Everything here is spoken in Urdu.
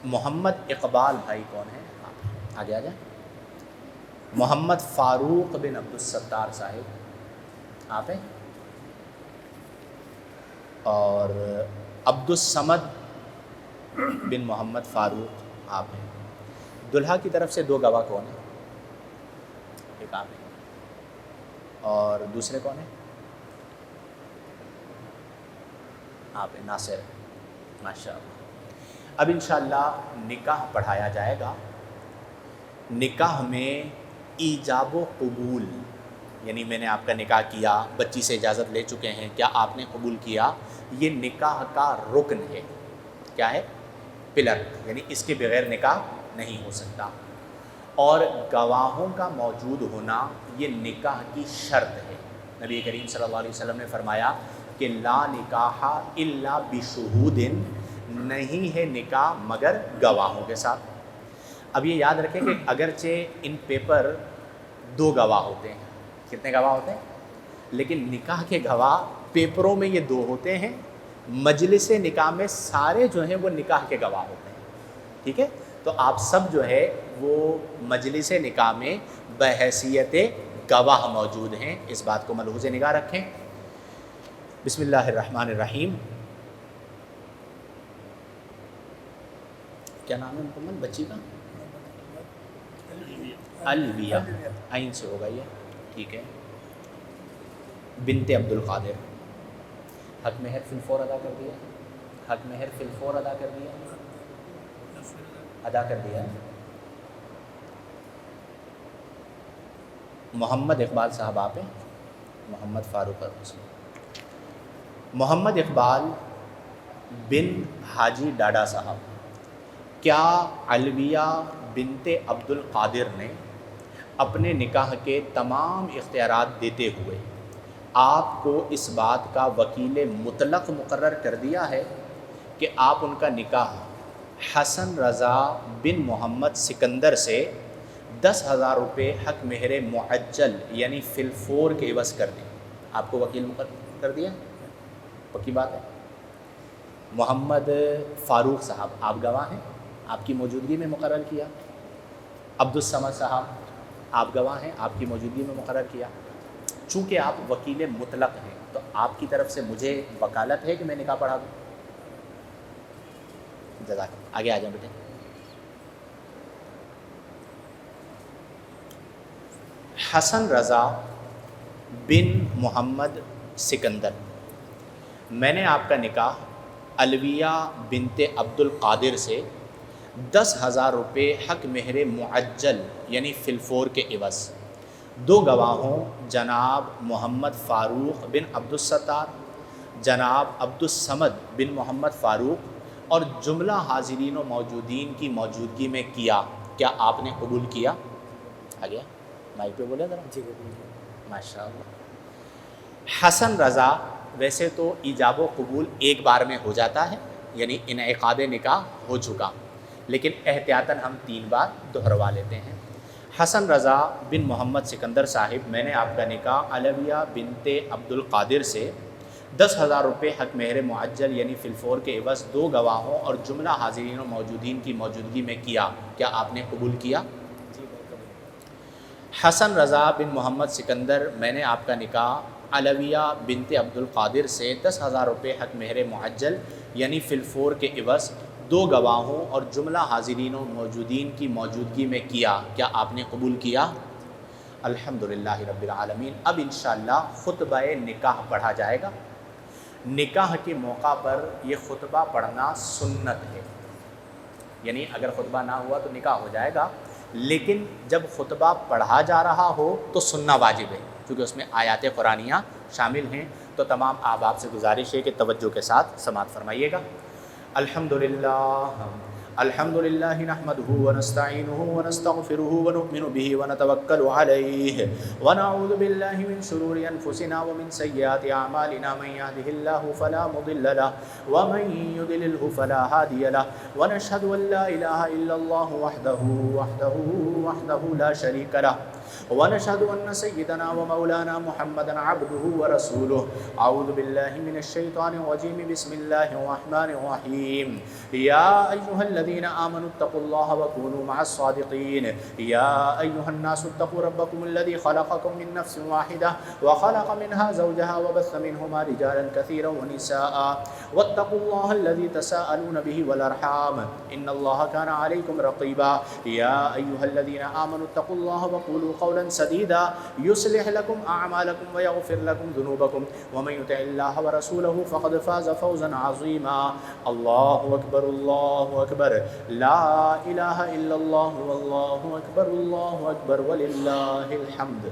محمد اقبال بھائی کون ہیں؟ آگے آ جائیں. محمد فاروق بن عبدالستار صاحب آپ ہیں. اور عبدالصمد بن محمد فاروق آپ ہیں. دلہا کی طرف سے 2 گواہ کون ہیں؟ ایک آپ ہیں اور دوسرے کون ہیں؟ آپ ہیں ناصر. ماشاء اللہ. اب انشاءاللہ نکاح پڑھایا جائے گا. نکاح میں ایجاب و قبول، یعنی میں نے آپ کا نکاح کیا، بچی سے اجازت لے چکے ہیں، کیا آپ نے قبول کیا؟ یہ نکاح کا رکن ہے. کیا ہے؟ پلر، یعنی اس کے بغیر نکاح نہیں ہو سکتا. اور گواہوں کا موجود ہونا یہ نکاح کی شرط ہے. نبی کریم صلی اللہ علیہ وسلم نے فرمایا کہ لا نکاح الا بشہود، نہیں ہے نکاح مگر گواہوں کے ساتھ. اب یہ یاد رکھیں کہ اگرچہ ان پیپر 2 گواہ ہوتے ہیں، کتنے گواہ ہوتے ہیں؟ لیکن نکاح کے گواہ پیپروں میں یہ 2 ہوتے ہیں، مجلس نکاح میں سارے جو ہیں وہ نکاح کے گواہ ہوتے ہیں. ٹھیک ہے؟ تو آپ سب جو ہے وہ مجلس نکاح میں بحیثیت گواہ موجود ہیں. اس بات کو ملحوظ نگاہ رکھیں. بسم اللہ الرحمن الرحیم. کیا نام ہے مکمل بچی کا؟ الویہ، عین سے ہوگا یہ. ٹھیک ہے. بنت عبد القادر. حق مہر فی الفور ادا کر دیا. حق مہر فی الفور ادا کر دیا. ادا کر دیا. محمد اقبال صاحب آپ ہیں. محمد فاروق. محمد اقبال بن حاجی ڈاڈا صاحب، کیا علویہ بنت عبد القادر نے اپنے نکاح کے تمام اختیارات دیتے ہوئے آپ کو اس بات کا وکیل مطلق مقرر کر دیا ہے کہ آپ ان کا نکاح حسن رضا بن محمد سکندر سے 10,000 روپے حق مہر معجل یعنی فی الفور کے عوض کر دیں؟ آپ کو وکیل مقرر کر دیا؟ پکی بات ہے. محمد فاروق صاحب آپ گواہ ہیں، آپ کی موجودگی میں مقرر کیا. عبدالصمد صاحب آپ گواہ ہیں، آپ کی موجودگی میں مقرر کیا. چونکہ آپ وکیل مطلق ہیں تو آپ کی طرف سے مجھے وکالت ہے کہ میں نکاح پڑھا دوں. جزاک اللہ. آگے آ جائیں بیٹے. حسن رضا بن محمد سکندر، میں نے آپ کا نکاح علویہ بنت عبد القادر سے 10,000 روپے حق مہر معجل یعنی فی الفور کے عوض 2 گواہوں جناب محمد فاروق بن عبدالستار، جناب عبدالصمد بن محمد فاروق اور جملہ حاضرین و موجودین کی موجودگی میں کیا. کیا آپ نے قبول کیا؟ آ گیا مائک پہ بولے ذرا. جی ماشاء اللہ. حسن رضا ویسے تو ایجاب و قبول ایک بار میں ہو جاتا ہے، یعنی انعقاد نکاح ہو چکا، لیکن احتیاطاً ہم 3 بار دہروا لیتے ہیں. حسن رضا بن محمد سکندر صاحب، میں نے آپ کا نکاح علویہ بنت عبد القادر سے 10,000 روپے حق مہر معجل یعنی فی الفور کے عوض 2 گواہوں اور جملہ حاضرین و موجودین کی موجودگی میں کیا. کیا آپ نے قبول کیا؟ حسن رضا بن محمد سکندر، میں نے آپ کا نکاح علویہ بنت عبد القادر سے 10,000 روپے حق مہر معجل یعنی فی الفور کے عوض 2 گواہوں اور جملہ حاضرین و موجودین کی موجودگی میں کیا. کیا آپ نے قبول کیا؟ الحمدللہ رب العالمین. اب انشاءاللہ خطبہ نکاح پڑھا جائے گا. نکاح کے موقع پر یہ خطبہ پڑھنا سنت ہے، یعنی اگر خطبہ نہ ہوا تو نکاح ہو جائے گا، لیکن جب خطبہ پڑھا جا رہا ہو تو سننا واجب ہے، کیونکہ اس میں آیات قرآنیہ شامل ہیں. تو تمام احباب سے گزارش ہے کہ توجہ کے ساتھ سماعت فرمائیے گا. الحمدللہ نحمده ونستعینه ونستغفره ونؤمن به ونتوکل علیہ ونعوذ باللہ من شرور انفسنا ومن سیئات اعمالنا من يهده الله فلا مضل له ومن يضلل فلا هادي له ونشهد ان لا اله الا الله وحده لا شريك له ونشهد أن سيدنا ومولانا محمدا عبده ورسوله. أعوذ بالله من الشيطان الرجيم. بسم الله الرحمن الرحيم. يا أيها الذين آمنوا اتقوا الله وكونوا مع الصادقين. يا أيها الناس اتقوا ربكم الذي خلقكم من نفس واحدة وخلق منها زوجها وبث منهما رجالا كثيرا ونساء واتقوا الله الذي تساءلون به والأرحام إن الله كان عليكم رقيبا. يا أيها الذين آمنوا اتقوا الله وقولوا قولا سديدا يصلح لكم أعمالكم ويغفر لكم ذنوبكم ومن يطع الله ورسوله فقد فاز فوزا عظيما. الله أكبر الله أكبر لا إله إلا الله والله أكبر الله أكبر ولله الحمد.